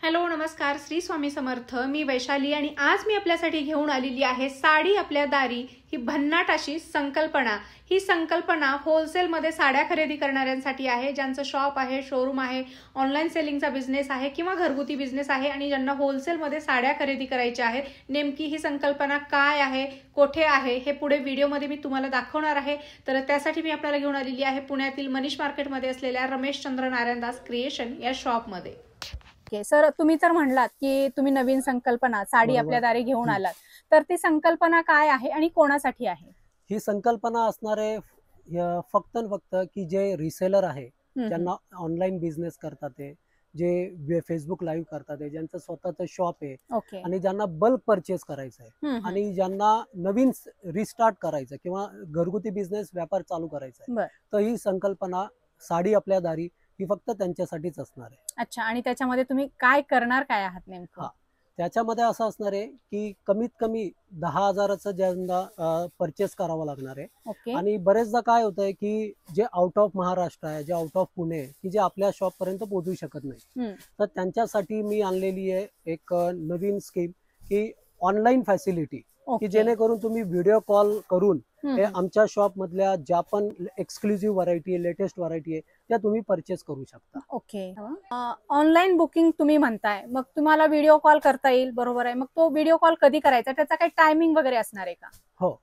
Hello नमस्कार, श्री स्वामी समर्थ. मी वैशाली आणि आज मी आपल्यासाठी घेऊन आलेली आहे साडी आपल्या दारी ही भन्नाट अशी संकल्पना. ही संकल्पना होलसेलमध्ये साड्या खरेदी करणाऱ्यांसाठी आहे, ज्यांचं शॉप आहे, शोरूम आहे, ऑनलाईन सेलिंगचा बिझनेस आहे किंवा घरगुती बिझनेस आहे आणि ज्यांना होलसेलमध्ये साड्या खरेदी करायच्या आहेत. नेमकी ही संकल्पना काय आहे, कोठे आहे, हे पुढे व्हिडिओमध्ये मी तुम्हाला दाखवणार आहे. तर त्यासाठी मी आपल्याला घेऊन आलेली आहे पुण्यातील मनीष मार्केटमध्ये असलेल्या रमेशचंद्र नारायणदास क्रिएशन या शॉपमध्ये. सर, तुम्ही तर म्हणलात की तुम्ही नवीन संकल्पना साडी आपल्या दारी घेऊन आलात, तर ती संकल्पना काय आहे आणि कोणासाठी आहे? ही संकल्पना असणार आहे फक्त की जे रिसेलर आहे, ज्यांना ऑनलाईन बिझनेस करतात ते, जे फेसबुक लाईव्ह करतात ते, ज्यांचं स्वतःचं शॉप आहे आणि ज्यांना बल्क परचेस करायचं आहे आणि ज्यांना नवीन रिस्टार्ट करायचं किंवा घरगुती बिझनेस व्यापार चालू करायचा आहे, तर ही संकल्पना साडी आपल्या दारी ही फक्त त्यांच्यासाठीच असणार आहे. अच्छा, आणि त्याच्यामध्ये तुम्ही काय करणार, काय आहात नेमकं? त्याच्यामध्ये असं असणार आहे की कमीत कमी 10,000चं ज्यांना परचेस करावं लागणार आहे. आणि बरेचदा काय होतंय की जे आउट ऑफ महाराष्ट्र आहे, जे आउट ऑफ पुणे आहे, की जे आपल्या शॉप पर्यंत पोहोचू शकत नाही, तर त्यांच्यासाठी मी आणलेली आहे एक नवीन स्कीम की ऑनलाईन फॅसिलिटी, की जेणेकरून तुम्ही व्हिडिओ कॉल करून आमच्या शॉप मधल्या ज्या पण एक्सक्लुझिव्ह व्हरायटी आहे, लेटेस्ट व्हरायटी आहे, त्या तुम्ही परचेस करू शकता. ओके. ऑनलाईन बुकिंग तुम्ही म्हणताय, मग तुम्हाला व्हिडिओ कॉल करता येईल, बरोबर आहे? मग तो व्हिडिओ कॉल कधी करायचा, त्याचा काही टायमिंग वगैरे असणार आहे का? हो,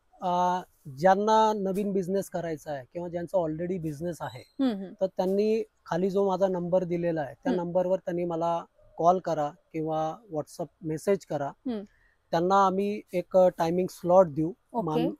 ज्यांना नवीन बिझनेस करायचा आहे किंवा ज्यांचा ऑलरेडी बिझनेस आहे, तर त्यांनी खाली जो माझा नंबर दिलेला आहे त्या नंबरवर त्यांनी मला कॉल करा किंवा व्हॉट्सअप मेसेज करा. त्यांना आम्ही एक टायमिंग स्लॉट देऊ.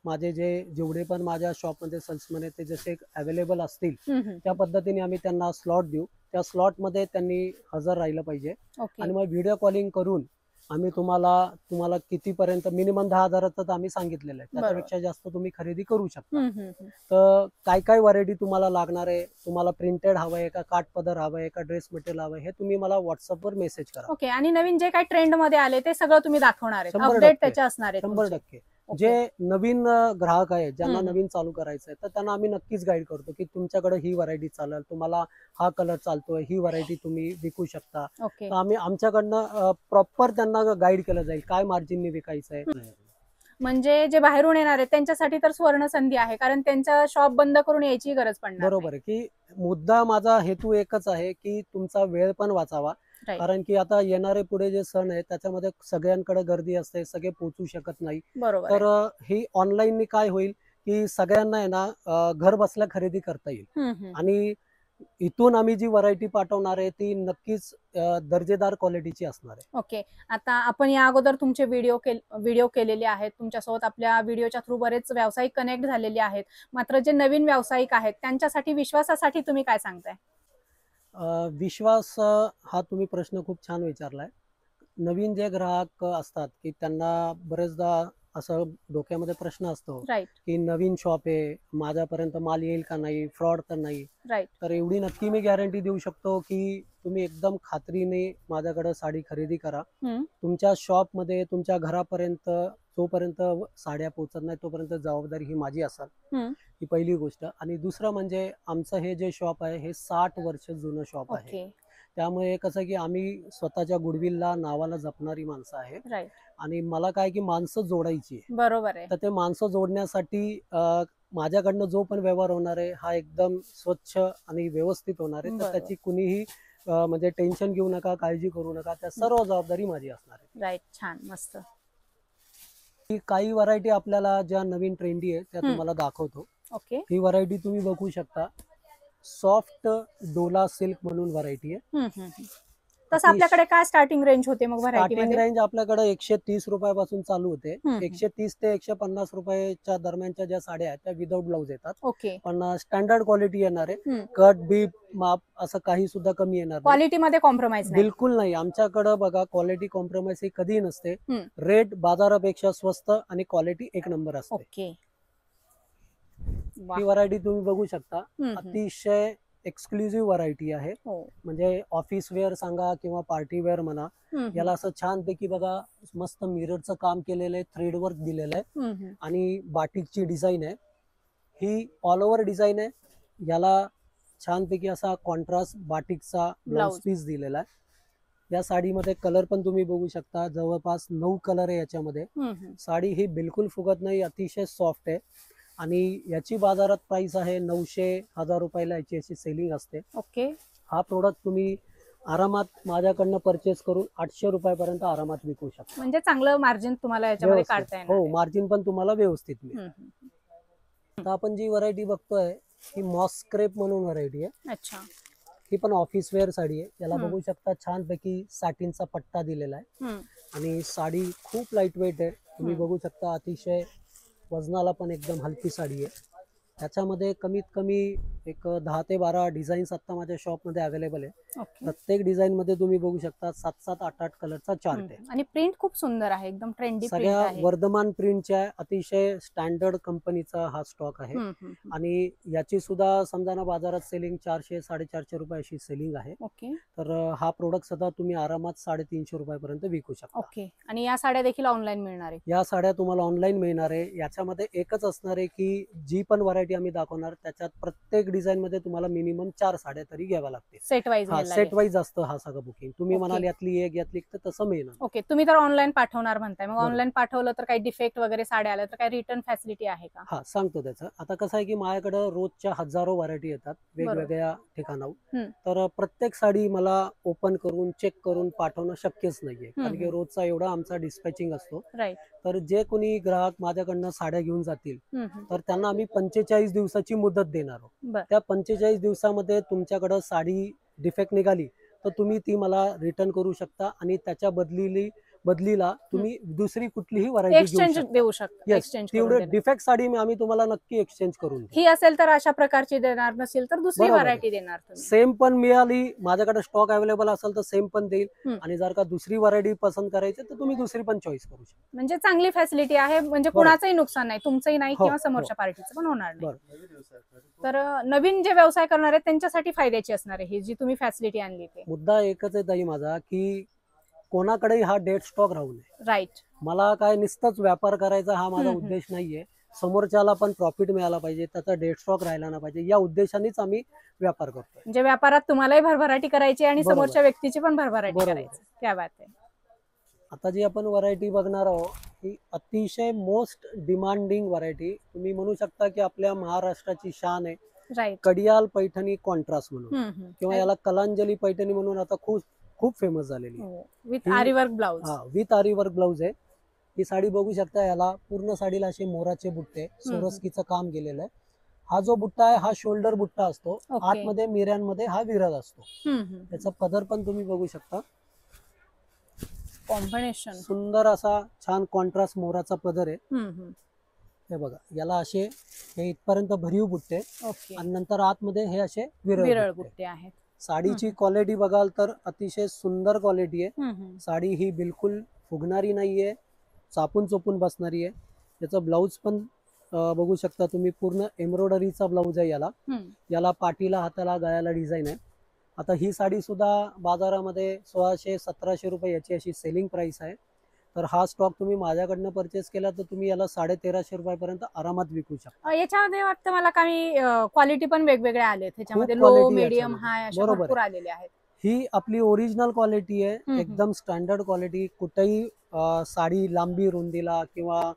माझे जेवढे पण माझ्या शॉपमध्ये सेल्समन आहेत ते जसे अवेलेबल असतील त्या पद्धतीने आम्ही त्यांना स्लॉट देऊ. त्या स्लॉट मध्ये त्यांनी हजर राहिलं पाहिजे आणि मग व्हिडिओ कॉलिंग करून आम्ही तुम्हाला कितीपर्यंत मिनिमम 10,000चं आम्ही सांगितलेलं आहे, त्यापेक्षा जास्त तुम्ही खरेदी करू शकता. तर काय काय व्हरायटी तुम्हाला लागणार आहे, तुम्हाला प्रिंटेड हवंय का, काठपदर हवंय का, ड्रेस मटेरियल हवंय, हे तुम्ही मला व्हॉट्सअपवर मेसेज करा. ओके. आणि नवीन जे काही ट्रेंड मध्ये आले ते सगळं तुम्ही दाखवणार आहे, अपडेट त्याचे असणार आहे? 100%. जे नवीन ग्राहक आहे, ज्यांना नवीन चालू करायचं आहे, तर त्यांना आम्ही नक्कीच गाईड करतो की तुमच्याकडे ही व्हरायटी चालेल, तुम्हाला हा कलर चालतोय, ही व्हरायटी तुम्ही विकू शकता. तर आम्ही आमच्याकडनं प्रॉपर त्यांना गाईड केलं जाईल काय मार्जिनने विकायचं आहे. म्हणजे जे बाहेरून येणार आहेत त्यांच्यासाठी तर सुवर्ण संधी आहे, कारण त्यांचा शॉप बंद करून यायची गरज पडणार. बरोबर आहे, की मुद्दा माझा हेतू एकच आहे की तुमचा वेळ पण वाचावा, कारण की आता येणारे पुढे जे सण आहे त्याच्यामध्ये सगळ्यांकडे गर्दी असते, सगळे पोहोचू शकत नाही. तर ही ऑनलाईन काय होईल की सगळ्यांना आहे ना घर बसल्या खरेदी करता येईल आणि इथून आम्ही जी व्हरायटी पाठवणार आहे ती नक्कीच दर्जेदार क्वालिटीची असणार आहे. ओके. आता आपण या अगोदर तुमचे व्हिडिओ केलेले आहेत, तुमच्यासोबत आपल्या व्हिडिओच्या थ्रू बरेच व्यावसायिक कनेक्ट झालेले आहेत, मात्र जे नवीन व्यावसायिक आहेत त्यांच्यासाठी विश्वासासाठी तुम्ही काय सांगताय? विश्वास हा तुम्ही प्रश्न खूप छान विचारलाय. नवीन जे ग्राहक असतात की त्यांना बरेचदा असं डोक्यामध्ये प्रश्न असतो की नवीन शॉप आहे, माझ्यापर्यंत माल येईल का नाही, फ्रॉड तर नाही. तर एवढी नक्की मी गॅरंटी देऊ शकतो की तुम्ही एकदम खात्रीने माझ्याकडे साडी खरेदी करा. तुमच्या शॉप मध्ये तुमच्या घरापर्यंत जोपर्यंत साड्या पोहोचत नाही तोपर्यंत जबाबदारी ही माझी असेल, ही पहिली गोष्ट. आणि दुसरं म्हणजे आमचं हे जे शॉप आहे हे 60 वर्ष जुनं शॉप आहे, त्यामुळे कसं की आम्ही स्वतःच्या गुडविलला नावाला जपणारी माणसं आहे आणि मला काय की माणसं जोडायची, बरोबर आहे. तर ते माणसं जोडण्यासाठी माझ्याकडनं जो पण व्यवहार होणार आहे हा एकदम स्वच्छ आणि व्यवस्थित होणार आहे. तर त्याची कुणीही म्हणजे टेन्शन घेऊ नका, काळजी करू नका, त्या सर्व जबाबदारी माझी असणार आहे. राईट, छान, मस्त. काही व्हरायटी आपल्याला ज्या नवीन ट्रेंडी आहे त्या तुम्हाला दाखवतो. ही व्हरायटी तुम्ही बघू शकता, सॉफ्ट डोला सिल्क म्हणून व्हरायटी आहे. तसं आपल्याकडे काय स्टार्टिंग रेंज होते मग व्हरायटी स्टार्टिंग रेंज आपल्याकडे 130 रुपयापासून चालू होते. 130 ते 150 रुपयाच्या दरम्यानच्या ज्या साड्या आहेत त्या विदाऊट ब्लाउज येतात. पण स्टँडर्ड क्वालिटी येणार आहे, कट बीप माप असं काही सुद्धा कमी येणार नाही. क्वालिटी मध्ये कॉम्प्रोमाइज बिलकुल नाही. आमच्याकडे बघा क्वालिटी कॉम्प्रोमाइज ही कधीही नसते. रेट बाजारापेक्षा स्वस्त आणि क्वालिटी एक नंबर असते. ही व्हरायटी तुम्ही बघू शकता, अतिशय एक्सक्लुझिव्ह व्हरायटी आहे. म्हणजे ऑफिस वेअर सांगा किंवा पार्टी वेअर म्हणा, याला असं छानपैकी बघा मस्त मिररचं काम केलेलं आहे, थ्रेड वर्क दिलेलं आहे आणि बाटिकची डिझाईन आहे. ही ऑल ओव्हर डिझाईन आहे. याला छानपैकी असा कॉन्ट्रास्ट बाटिकचा ब्लाउज पीस दिलेला आहे. या साडीमध्ये कलर पण तुम्ही बघू शकता, जवळपास 9 कलर आहे याच्यामध्ये. साडी ही बिलकुल फुगत नाही, अतिशय सॉफ्ट आहे आणि याची बाजारात प्राइस आहे 900-1000 रुपयाला याची अशी सेलिंग असते. ओके. हा प्रोडक्ट तुम्ही आरामात माझ्याकडनं परचेस करून 800 रुपयापर्यंत आरामात विकू शकता. म्हणजे चांगलं मार्जिन तुम्हाला याच्यामध्ये काढता येणार. हो, मार्जिन पण तुम्हाला व्यवस्थित मिळेल. आता आपण जी व्हरायटी बघतोय ही मॉस क्रेप म्हणून व्हरायटी आहे. अच्छा. ही पण ऑफिस वेअर साडी आहे. याला बघू शकता छानपैकी सॅटिनचा पट्टा दिलेला आहे आणि साडी खूप लाईट वेट आहे. तुम्ही बघू शकता अतिशय वजनाला पण एकदम हलकी साडी आहे. त्याच्यामध्ये कमीत कमी एक 10 ते 12 डिझाईन्स आता माझ्या शॉप मध्ये अवेलेबल आहे. प्रत्येक डिझाईन मध्ये तुम्ही बघू शकता 7-7, 8-8 कलरचा चार्ट आहे. आणि प्रिंट खूप सुंदर आहे, एकदम ट्रेंडी प्रिंट सगळ्या आहे. वर्धमान प्रिंटच्या अतिशय स्टँडर्ड कंपनीचा हा स्टॉक आहे आणि याची सुद्धा समजा ना बाजारात सेलिंग 400-450 रुपये अशी सेलिंग आहे. ओके. तर हा प्रोडक्ट सुद्धा तुम्ही आरामात 350 रुपयापर्यंत विकू शकता. ओके. आणि या साड्या देखील ऑनलाईन मिळणार आहे? या साड्या तुम्हाला ऑनलाईन मिळणार आहे. याच्यामध्ये एकच असणार आहे की जी पण व्हरायटी आम्ही दाखवणार त्याच्यात प्रत्येक डिझाईन मध्ये तुम्हाला मिनिमम 4 साड्या तरी घ्याव्या लागतील. Set wise? सेट वाईज असतं हा सगळं बुकिंग. तुम्ही म्हणाल यातली एक यातली तर तसं मिळणार. ओके. तुम्ही तर ऑनलाईन पाठवणार म्हणताय, मग ऑनलाईन पाठवलं तर काही डिफेक्ट वगैरे साड्या आल्या तर काही रिटर्न फॅसिलिटी आहे का? हा, सांगतो त्याचं. आता कसं आहे की माझ्याकडे रोजच्या हजारो व्हरायटी येतात वेगवेगळ्या ठिकाणाहून. तर प्रत्येक साडी मला ओपन करून चेक करून पाठवणं शक्यच नाहीये, कारण की रोजचा एवढा आमचा डिस्पॅचिंग असतो. तर जे कोणी ग्राहक माझ्याकडनं साड्या घेऊन जातील तर त्यांना आम्ही 45 दिवसाची मुदत देणार आहोत. त्या 45 दिवसामध्ये तुमच्याकडे साडी डिफेक्ट निघाली तर तुम्ही ती मला रिटर्न करू शकता आणि त्याच्या बदलीला तुम्ही दुसरी कुठलीही व्हरायटी एक्सचेंज देऊ शकता. तेवढे डिफेक्ट साडी आम्ही तुम्हाला नक्की एक्सचेंज करून ही असेल तर अशा प्रकारची देणार, नसेल तर दुसरी व्हरायटी देणार तुम्ही. सेम पण मिळाली माझ्याकडे स्टॉक अवेलेबल असेल तर सेम पण देईल आणि जर का दुसरी व्हरायटी पसंत करायची तर तुम्ही दुसरी पण चॉईस करू शकता. म्हणजे चांगली फॅसिलिटी आहे, म्हणजे कुणाचंही नुकसान नाही, तुमचंही नाही किंवा समोरच्या पार्टीचं पण होणार नाही. तर नवीन जे व्यवसाय करणार आहेत त्यांच्यासाठी फायद्याची असणार आहे ही जी तुम्ही फॅसिलिटी आणली. ते मुद्दा एकच आहे ताई माझा की कोणाकडे हा डेड स्टॉक राहू नये. राईट. मला काय नुसताच व्यापार करायचा हा माझा उद्देश नाहीये. समोरच्याला पण प्रॉफिट मिळाला पाहिजे, त्याचा डेड स्टॉक राहिला ना पाहिजे, या उद्देशानेच आम्ही व्यापार करतो. म्हणजे व्यापारात तुम्हालाही भरभराटी करायची आणि समोरच्या व्यक्तीची पण भरभराटी करायची. क्या बात आहे. आता जी आपण व्हरायटी बघणार आहोत ही अतिशय मोस्ट डिमांडिंग व्हरायटी. तुम्ही म्हणू शकता की आपल्या महाराष्ट्राची शान आहे. कडियाल पैठणी कॉन्ट्रास्ट म्हणून किंवा याला कलांजली पैठणी म्हणून आता खूप फेमस झालेली आहे. विथ आरी वर्क ब्लाउज. विथ आरी वर्क ब्लाउज आहे. ही साडी बघू शकता, याला पूर्ण साडीला असे मोराचे बुट्टे सोरस्कीचं काम केलेलं आहे. हा जो बुट्टा आहे हा शोल्डर बुट्टा असतो. आतमध्ये मिऱ्यांमध्ये हा विरद असतो. त्याचा पदर पण तुम्ही बघू शकता, कॉम्बिनेशन सुंदर असा छान कॉन्ट्रास्ट मोराचा पदर आहे. हे बघा, याला असे हे इथपर्यंत भरीव बुट्टे आणि नंतर आतमध्ये हे असे विरळ बुट्टे आहेत. साडीची क्वालिटी बघाल तर अतिशय सुंदर क्वालिटी आहे. साडी ही बिलकुल फुगणारी नाहीये, चापून चोपून बसणारी आहे. याचा ब्लाऊज पण बघू शकता तुम्ही, पूर्ण एम्ब्रॉयडरीचा ब्लाऊज आहे. याला पाठीला हाताला गळ्याला डिझाईन आहे. आता ही साडी सुद्धा बाजारामध्ये 1600-1700 रुपये याची अशी सेलिंग प्राइस आहे. तर हा स्टॉक तुम्ही माझ्याकडनं परचेस केला तर तुम्ही याला 1350 रुपयापर्यंत आरामात विकू शकता. याच्यामध्ये वाटतं मला काही क्वालिटी पण वेगवेगळ्या आलेत त्याच्यामध्ये, लो, मीडियम, हाय अशा भरपूर आलेले आहेत. ही आपली ओरिजिनल क्वालिटी आहे, एकदम स्टँडर्ड क्वालिटी. कुठेही साडी लांबी रुंदीला किंवा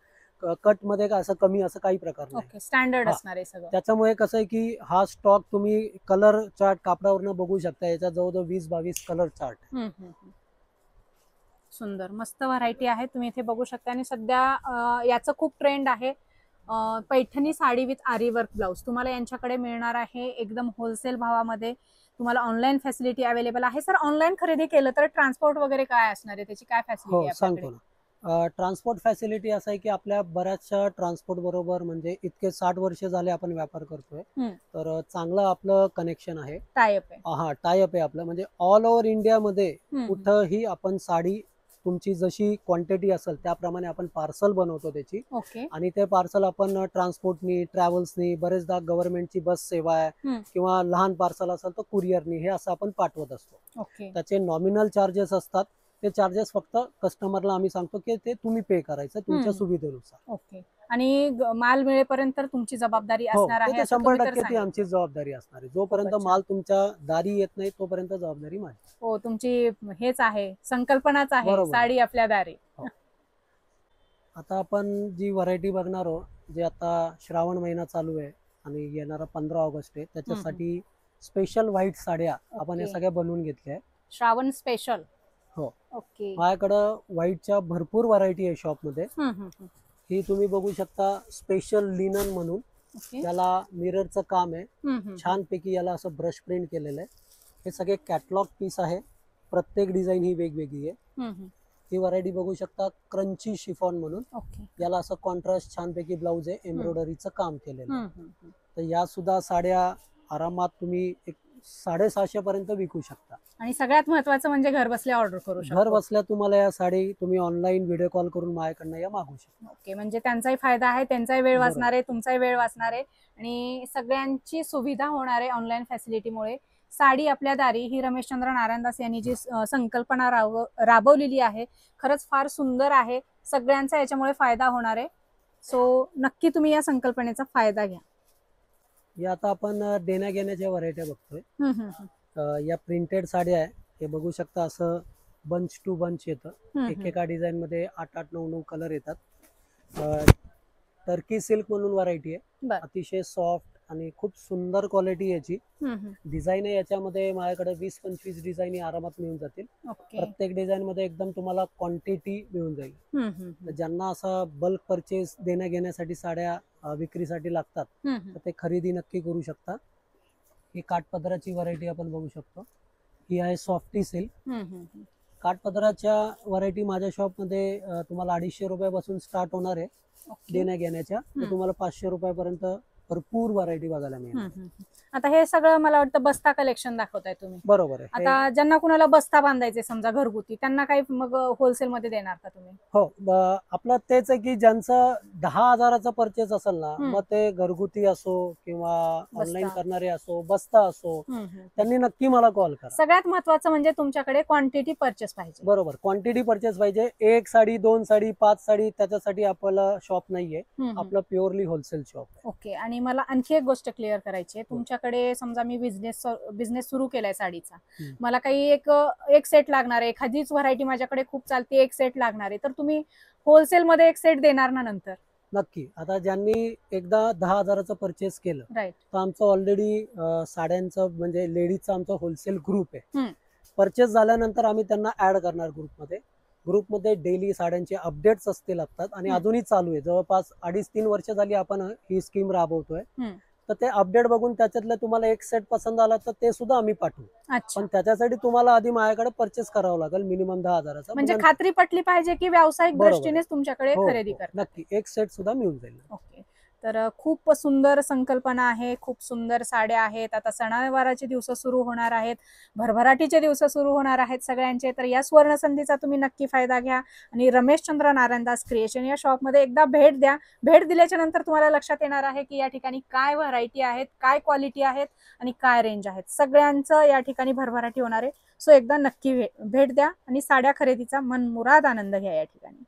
कट मध्ये असं कमी असं काही प्रकार नाही, स्टँडर्ड असणार आहे सगळं. त्याच्यामुळे कसं आहे की हा स्टॉक तुम्ही कलर चार्ट कापडावरनं बघू शकता. याच्या जवळजवळ 20-22 कलर चार्ट. सुंदर मस्त व्हरायटी आहे, तुम्ही इथे बघू शकता. आणि सध्या याचं खूप ट्रेंड आहे. पैठणी साडी विथ आरी वर्क ब्लाउज तुम्हाला यांच्याकडे मिळणार आहे एकदम होलसेल भावामध्ये. तुम्हाला ऑनलाईन फॅसिलिटी अवेलेबल आहे. सर, ऑनलाईन खरेदी केलं तर ट्रान्सपोर्ट वगैरे काय असणार आहे, त्याची काय फॅसिलिटी आहे? सांगतो ना. ट्रान्सपोर्ट फॅसिलिटी असं आहे की आपल्या बऱ्याचशा ट्रान्सपोर्ट बरोबर, म्हणजे इतके 60 वर्ष झाले आपण व्यापार करतोय, तर चांगलं आपलं कनेक्शन आहे, टायअप आहे आपलं. म्हणजे ऑल ओव्हर इंडियामध्ये कुठंही आपण साडी तुमची जशी क्वांटिटी असेल त्याप्रमाणे आपण पार्सल बनवतो त्याची. आणि ते पार्सल आपण ट्रान्सपोर्टनी, ट्रॅव्हल्सनी, बरेचदा गव्हर्नमेंटची बस सेवा आहे किंवा लहान पार्सल असेल तर कुरिअरनी, हे असं आपण पाठवत असतो. त्याचे नॉमिनल चार्जेस असतात. ते चार्जेस फक्त कस्टमरला आम्ही सांगतो की ते तुम्ही पे करायचं तुमच्या सुविधेनुसार. ओके. आणि माल मिळेपर्यंत तुमची जबाबदारी हो, असणार आहे, ते असं तुम्ही तर 100% ती सांगितलं. आमची जबाबदारी असणार आहे. जोपर्यंत खूपच छान. माल तुमच्या दारी येत नाही तोपर्यंत जबाबदारी माझी. हो, तुमची हेच आहे, संकल्पनाच आहे, बरोबर. साडी आपल्या दारी. आता आपण जी व्हरायटी बघणार आहोत, जे आता श्रावण महिना चालू आहे आणि येणारा 15 ऑगस्ट आहे, त्याच्यासाठी स्पेशल व्हाईट साड्या आपण या ओके. सगळ्या बनवून घेतल्या आहे. श्रावण स्पेशल. हो. ओके. माझ्याकडं व्हाईटच्या भरपूर व्हरायटी आहे शॉपमध्ये. ही तुम्ही बघू शकता स्पेशल लिनन म्हणून. ओके. याला मिररचं काम आहे, छानपैकी याला असं ब्रश प्रिंट केलेलं आहे. हे सगळे कॅटलॉग पीस आहे, प्रत्येक डिझाईन ही वेगवेगळी आहे. ही व्हरायटी बघू शकता क्रंची शिफॉन म्हणून. ओके. याला असं कॉन्ट्रास्ट छानपैकी ब्लाऊज आहे, एम्ब्रॉयडरीचं काम केलेलं आहे. तर या सुद्धा साड्या आरामात तुम्ही एक 650 पर्यंत विकू शकता. आणि सगळ्यात महत्वाचं म्हणजे घर बसल्या ऑर्डर करू शकता. घर बसल्या तुम्हाला या साडी तुम्ही ऑनलाईन व्हिडिओ कॉल करून माझ्याकडनं या मागू शकता. ओके. म्हणजे त्यांचाही फायदा आहे, त्यांचाही वेळ वाचणार आहे, तुमचाही वेळ वाचणार आहे आणि सगळ्यांची सुविधा होणार आहे ऑनलाईन फॅसिलिटीमुळे. साडी आपल्या दारी ही रमेशचंद्र नारायणदास यांनी जी संकल्पना राबवलेली आहे, खरंच फार सुंदर आहे. सगळ्यांचा याच्यामुळे फायदा होणार आहे. सो नक्की तुम्ही या संकल्पनेचा फायदा घ्या. या आता आपण देण्या घेण्याच्या व्हरायट्या बघतोय. या प्रिंटेड साड्या आहे, हे बघू शकता असं बंच टू बंच येतं. एकेका डिझाईन मध्ये 8-8, 9-9 कलर येतात. टर्की सिल्क म्हणून व्हरायटी आहे, अतिशय सॉफ्ट आणि खूप सुंदर क्वालिटी याची. डिझाईन आहे याच्यामध्ये माझ्याकडे 20-25 डिझाईन आरामात मिळून जातील. प्रत्येक डिझाईन मध्ये एकदम तुम्हाला क्वांटिटी मिळून जाईल. ज्यांना असा बल्क परचेस देण्या घेण्यासाठी साड्या विक्रीसाठी लागतात तर ते खरेदी नक्की करू शकता. ही काठपदराची व्हरायटी आपण बघू शकतो. ही आहे सॉफ्टी सिल्क. काठपदराच्या व्हरायटी माझ्या शॉप मध्ये तुम्हाला 250 रुपयापासून स्टार्ट होणार आहे देण्या घेण्याच्या. तुम्हाला 500 रुपयापर्यंत भरपूर व्हरायटी बघायला मिळेल. आता हे सगळं मला वाटतं बस्ता कलेक्शन दाखवताय तुम्ही. बरोबर आहे. आता ज्यांना कुणाला बस्ता बांधायचे समजा घरगुती, त्यांना काही मग होलसेल मध्ये देणार का तुम्ही? हो, आपलं तेच आहे की ज्यांचं 10,000चा परचेस असेल ना, मग ते घरगुती असो किंवा ऑनलाईन करणारे असो, बस्ता असो, त्यांनी नक्की मला कॉल करा. सगळ्यात महत्वाचं म्हणजे तुमच्याकडे क्वांटिटी परचेस पाहिजे. बरोबर, क्वांटिटी परचेस पाहिजे. 1 साडी, 2 साडी, 5 साडी त्याच्यासाठी आपलं शॉप नाहीये, आपलं प्युअरली होलसेल शॉप आहे. ओके. आणि मला आणखी एक गोष्ट क्लिअर करायची आहे. तुमच्याकडे समजा मी बिझनेस सुरू केलाय साडीचा, मला काही एक सेट लागणार आहे, एखादीच व्हरायटी माझ्याकडे खूप चालते, एक सेट लागणार आहे, तर तुम्ही होलसेल मध्ये एक सेट देणार ना नंतर? नक्की. आता ज्यांनी एकदा 10,000चा परचेस केलं, राईट, तर आमचं ऑलरेडी साड्यांचं म्हणजे लेडीजचा आमचा होलसेल ग्रुप आहे. परचेस झाल्यानंतर आम्ही त्यांना ऍड करणार ग्रुपमध्ये डेली साड्यांचे अपडेट्स असतील असतात आणि अजूनही चालू आहे. जवळपास 2.5-3 वर्ष झाली आपण ही स्कीम राबवतोय. तर ते अपडेट बघून त्याच्यातलं तुम्हाला एक सेट पसंत आला तर ते सुद्धा आम्ही पाठवू. पण त्याच्यासाठी तुम्हाला आधी माझ्याकडे परचेस करावं लागेल मिनिमम 10,000चा. म्हणजे खात्री पटली पाहिजे की व्यावसायिक दृष्टीनेच तुमच्याकडे खरेदी करतात. नक्की एक सेट सुद्धा मिळून जाईल. ओके. तर खूप सुंदर संकल्पना आहे, खूप सुंदर साड्या आहेत. आता सणावाराचे दिवस सुरू होणार आहेत, भरभराटीचे दिवस सुरू होणार आहेत सगळ्यांचे. तर या सुवर्ण संधीचा तुम्ही नक्की फायदा घ्या आणि रमेशचंद्र नारायणदास क्रिएशन या शॉपमध्ये एकदा भेट द्या. भेट दिल्याच्या नंतर तुम्हाला लक्षात येणार आहे की या ठिकाणी काय व्हरायटी आहेत, काय क्वालिटी आहेत आणि काय रेंज आहेत. सगळ्यांचं या ठिकाणी भरभराटी होणार आहे. सो एकदा नक्की भेट द्या आणि साड्या खरेदीचा मनमुराद आनंद घ्या या ठिकाणी.